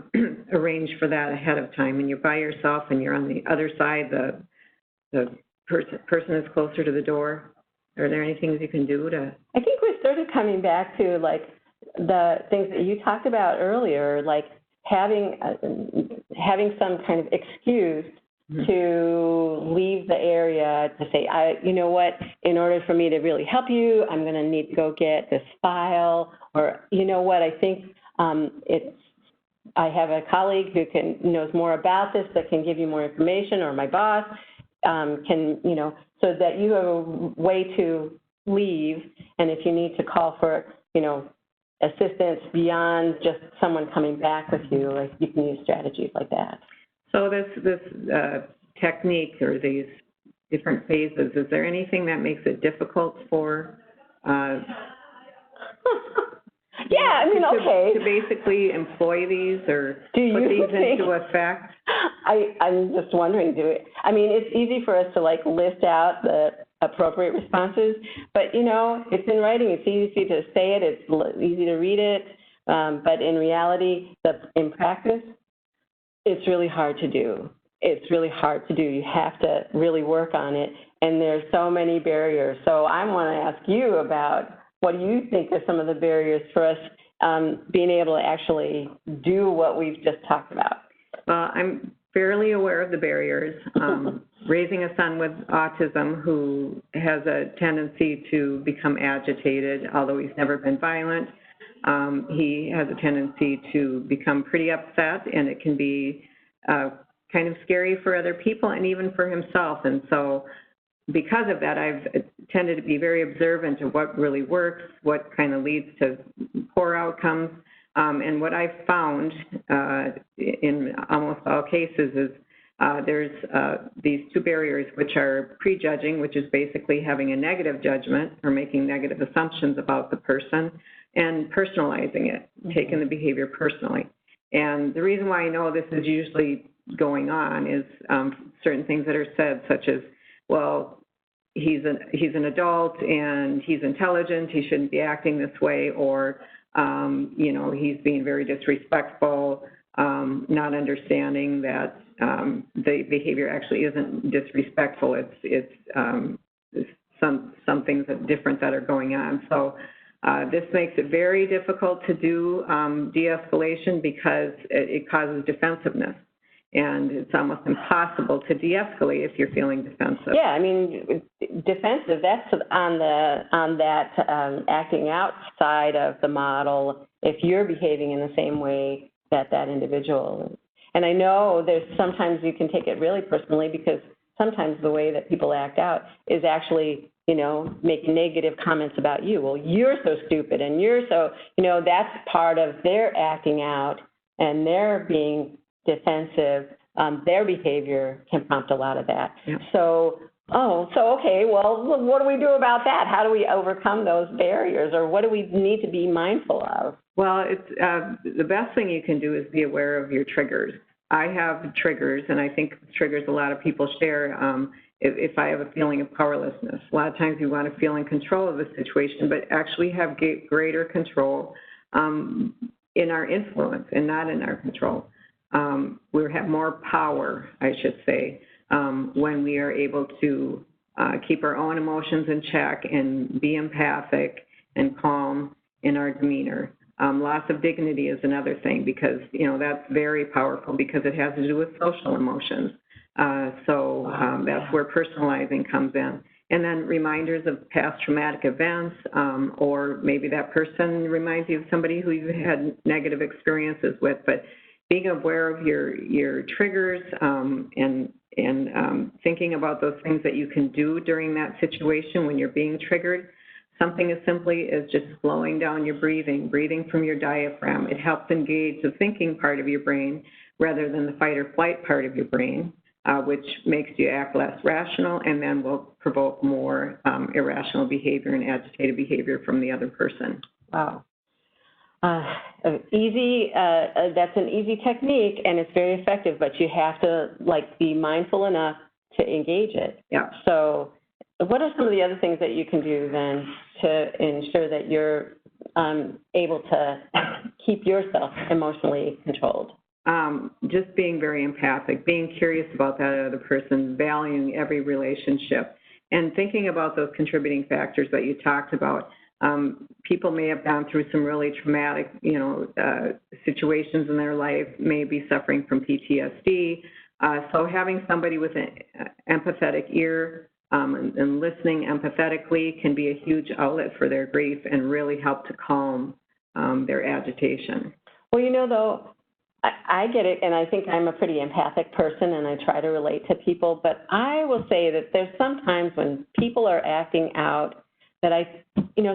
arranged for that ahead of time, and you're by yourself and you're on the other side, the person is closer to the door? Are there any things you can do to? I think we're sort of coming back to like the things that you talked about earlier, like having some kind of excuse to leave the area, to say, you know what, in order for me to really help you, I'm going to need to go get this file, or you know what, I think I have a colleague who knows more about this that can give you more information, or my boss can, so that you have a way to leave, and if you need to call for, assistance beyond just someone coming back with you, like you can use strategies like that. So this technique, or these different phases, is there anything that makes it difficult for yeah, I mean, okay. To basically employ these or put these into effect? I'm just wondering, it's easy for us to like list out the appropriate responses, but it's in writing, it's easy to say it, it's easy to read it, but in reality, in practice, it's really hard to do. It's really hard to do. You have to really work on it, and there's so many barriers. So I want to ask you about, what do you think are some of the barriers for us being able to actually do what we've just talked about? Well, I'm fairly aware of the barriers. Raising a son with autism who has a tendency to become agitated, although he's never been violent, he has a tendency to become pretty upset, and it can be kind of scary for other people and even for himself. And so because of that, I've tended to be very observant of what really works, what kind of leads to poor outcomes. And what I've found in almost all cases is there's these two barriers, which are prejudging, which is basically having a negative judgment or making negative assumptions about the person, and personalizing it, taking the behavior personally. And the reason why I know this is usually going on is certain things that are said, such as, well, he's an adult and he's intelligent, he shouldn't be acting this way, or he's being very disrespectful, not understanding that the behavior actually isn't disrespectful. It's some things that different that are going on. So this makes it very difficult to do de-escalation because it causes defensiveness. And it's almost impossible to de-escalate if you're feeling defensive. Yeah, I mean, defensive, that's on that acting out side of the model, if you're behaving in the same way that individual is. And I know there's sometimes you can take it really personally, because sometimes the way that people act out is actually, make negative comments about you. Well, you're so stupid, and you're so, that's part of their acting out, and their being defensive, their behavior can prompt a lot of that. Yep. So okay, well, what do we do about that? How do we overcome those barriers, or what do we need to be mindful of? Well, it's the best thing you can do is be aware of your triggers. I have triggers, and I think triggers a lot of people share. If I have a feeling of powerlessness, a lot of times you want to feel in control of the situation, but actually have greater control in our influence and not in our control. We have more power, I should say, when we are able to keep our own emotions in check and be empathic and calm in our demeanor. Loss of dignity is another thing, because, that's very powerful because it has to do with social emotions. So that's where personalizing comes in. And then reminders of past traumatic events, or maybe that person reminds you of somebody who you've had negative experiences with. But being aware of your triggers and thinking about those things that you can do during that situation when you're being triggered. Something as simply as just slowing down your breathing from your diaphragm. It helps engage the thinking part of your brain rather than the fight or flight part of your brain. which makes you act less rational and then will provoke more irrational behavior and agitated behavior from the other person. Wow. That's an easy technique, and it's very effective, but you have to, be mindful enough to engage it. Yeah. So what are some of the other things that you can do then to ensure that you're able to keep yourself emotionally controlled? Just being very empathic, being curious about that other person, valuing every relationship, and thinking about those contributing factors that you talked about. People may have gone through some really traumatic, situations in their life, may be suffering from PTSD. So having somebody with an empathetic ear and listening empathetically can be a huge outlet for their grief and really help to calm their agitation. Well, though, I get it, and I think I'm a pretty empathic person, and I try to relate to people, but I will say that there's sometimes when people are acting out that I,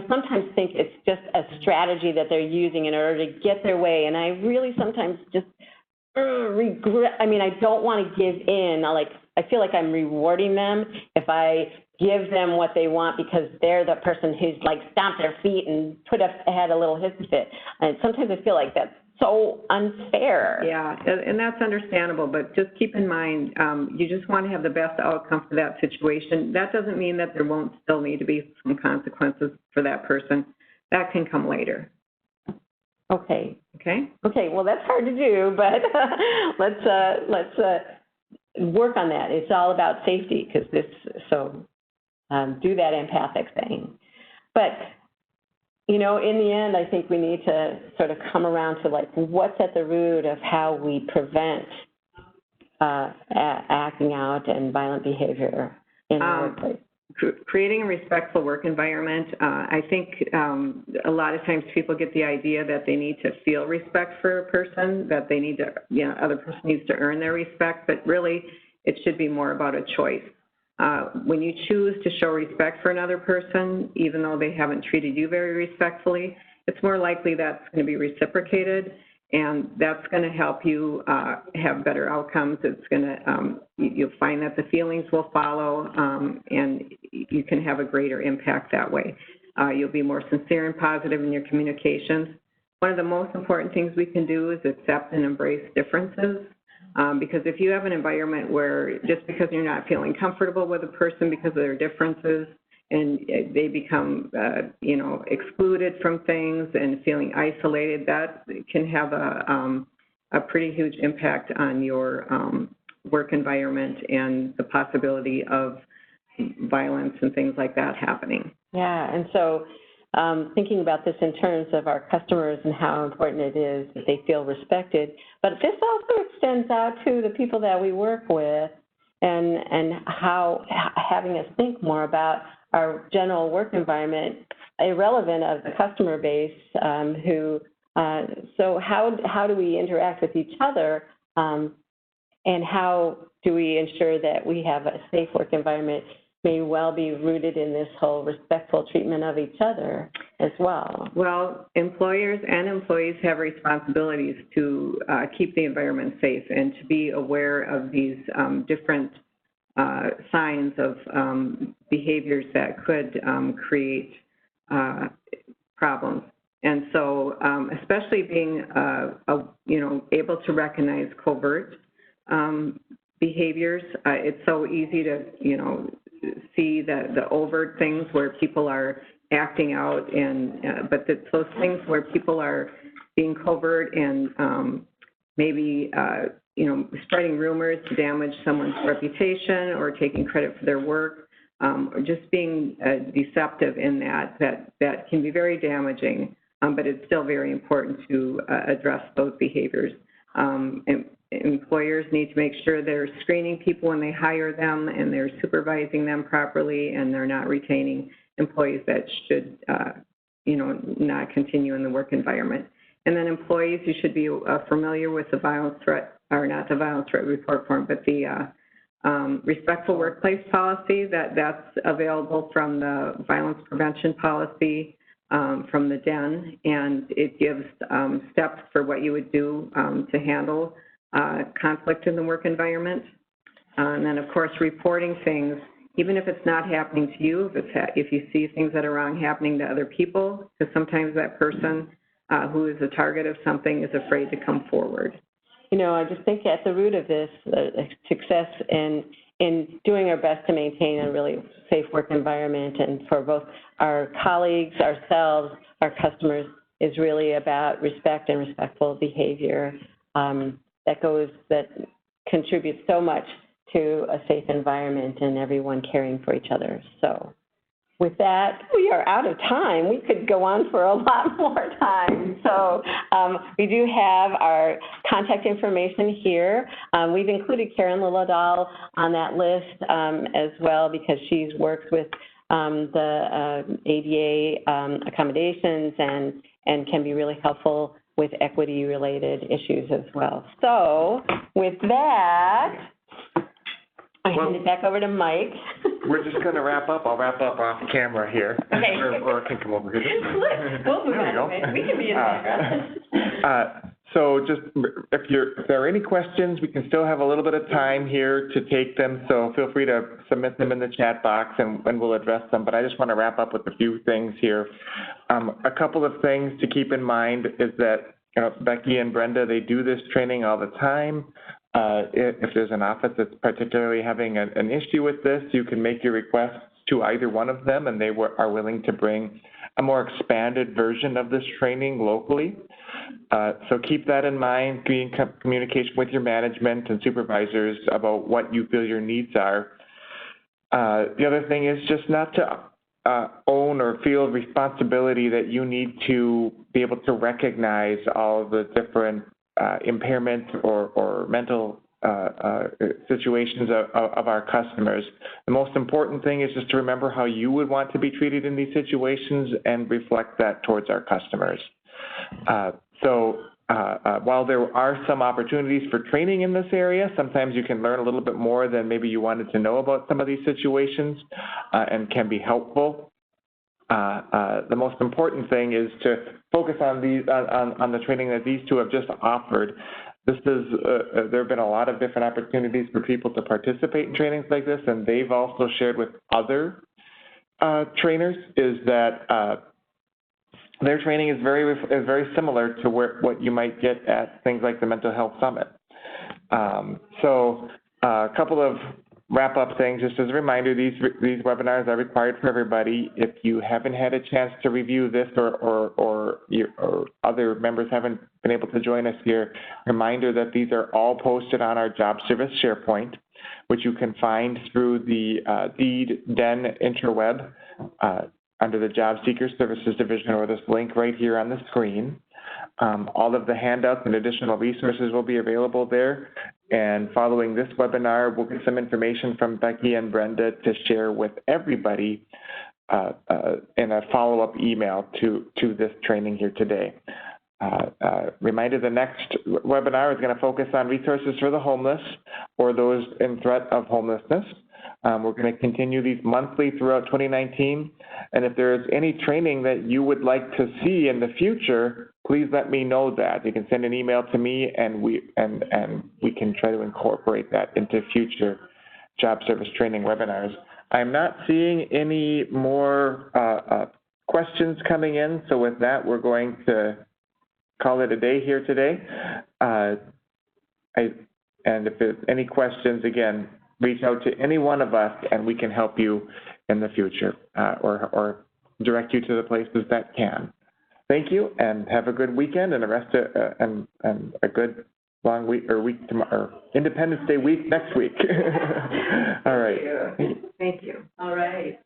sometimes think it's just a strategy that they're using in order to get their way, and I really sometimes just regret. I don't want to give in. I feel like I'm rewarding them if I give them what they want because they're the person who's stomped their feet and had a little hissy fit. And sometimes I feel like that's so unfair. Yeah, and that's understandable, but just keep in mind, you just want to have the best outcome for that situation. That doesn't mean that there won't still need to be some consequences for that person. That can come later. Okay. Okay? Okay, well, that's hard to do, but let's work on that. It's all about safety because do that empathic thing. But in the end, I think we need to sort of come around to what's at the root of how we prevent acting out and violent behavior in the workplace. Creating a respectful work environment. I think a lot of times people get the idea that they need to feel respect for a person, that they need to, other person needs to earn their respect, but really it should be more about a choice. When you choose to show respect for another person, even though they haven't treated you very respectfully, it's more likely that's going to be reciprocated, and that's going to help you have better outcomes. It's going to, you'll find that the feelings will follow, and you can have a greater impact that way. You'll be more sincere and positive in your communications. One of the most important things we can do is accept and embrace differences. Because if you have an environment where just because you're not feeling comfortable with a person because of their differences and they become, excluded from things and feeling isolated, that can have a pretty huge impact on your work environment and the possibility of violence and things like that happening. Yeah, and so thinking about this in terms of our customers and how important it is that they feel respected, but this also extends out to the people that we work with and how having us think more about our general work environment, irrelevant of the customer base, so how do we interact with each other, and how do we ensure that we have a safe work environment may well be rooted in this whole respectful treatment of each other as well? Well, employers and employees have responsibilities to keep the environment safe and to be aware of these different signs of behaviors that could create problems. And so especially being, able to recognize covert behaviors, it's so easy to, see the overt things where people are acting out, and but it's those things where people are being covert and maybe spreading rumors to damage someone's reputation or taking credit for their work, or just being deceptive in that can be very damaging, but it's still very important to address those behaviors. And employers need to make sure they're screening people when they hire them and they're supervising them properly and they're not retaining employees that should, not continue in the work environment. And then employees, you should be familiar with the violence threat, or not the violence threat report form, but the respectful workplace policy that's available from the violence prevention policy from the DEN, and it gives steps for what you would do to handle conflict in the work environment. And then, of course, reporting things, even if it's not happening to you, if you see things that are wrong happening to other people, because sometimes that person who is the target of something is afraid to come forward. You know, I just think at the root of this, success in doing our best to maintain a really safe work environment and for both our colleagues, ourselves, our customers, is really about respect and respectful behavior that contributes so much to a safe environment and everyone caring for each other. So with that, we are out of time. We could go on for a lot more time. So we do have our contact information here. We've included Karen Lillodahl on that list as well because she's worked with the ADA accommodations and can be really helpful with equity-related issues as well. So with that, I hand it back over to Mike. We're just going to wrap up. I'll wrap up off camera here. Okay. Or I can come over here. We'll move on. We can be in the background. So just if there are any questions, we can still have a little bit of time here to take them. So feel free to submit them in the chat box and we'll address them. But I just want to wrap up with a few things here. A couple of things to keep in mind is that Becky and Brenda, they do this training all the time. If there's an office that's particularly having an issue with this, you can make your requests to either one of them, and they are willing to bring a more expanded version of this training locally. So keep that in mind, be in communication with your management and supervisors about what you feel your needs are. The other thing is just not to own or feel responsibility that you need to be able to recognize all of the different impairment or mental situations of our customers. The most important thing is just to remember how you would want to be treated in these situations and reflect that towards our customers. While there are some opportunities for training in this area, sometimes you can learn a little bit more than maybe you wanted to know about some of these situations and can be helpful. The most important thing is to focus on the training that these two have just offered. This is there have been a lot of different opportunities for people to participate in trainings like this, and they've also shared with other trainers is that their training is very similar to what you might get at things like the Mental Health Summit. A couple of wrap-up things, just as a reminder, these webinars are required for everybody. If you haven't had a chance to review this or other members haven't been able to join us here, reminder that these are all posted on our job service SharePoint, which you can find through the DEED-DEN interweb under the Job Seeker Services Division, or this link right here on the screen. All of the handouts and additional resources will be available there. And following this webinar, we'll get some information from Becky and Brenda to share with everybody in a follow-up email to this training here today. Reminder, the next webinar is going to focus on resources for the homeless or those in threat of homelessness. We're going to continue these monthly throughout 2019. And if there's any training that you would like to see in the future, please let me know that. You can send an email to me, and we can try to incorporate that into future job service training webinars. I'm not seeing any more questions coming in. So with that, we're going to call it a day here today. And if there's any questions, again, reach out to any one of us and we can help you in the future or direct you to the places that can. Thank you, and have a good weekend and and a good long week or week tomorrow, Independence Day week next week. All right. Thank you. All right.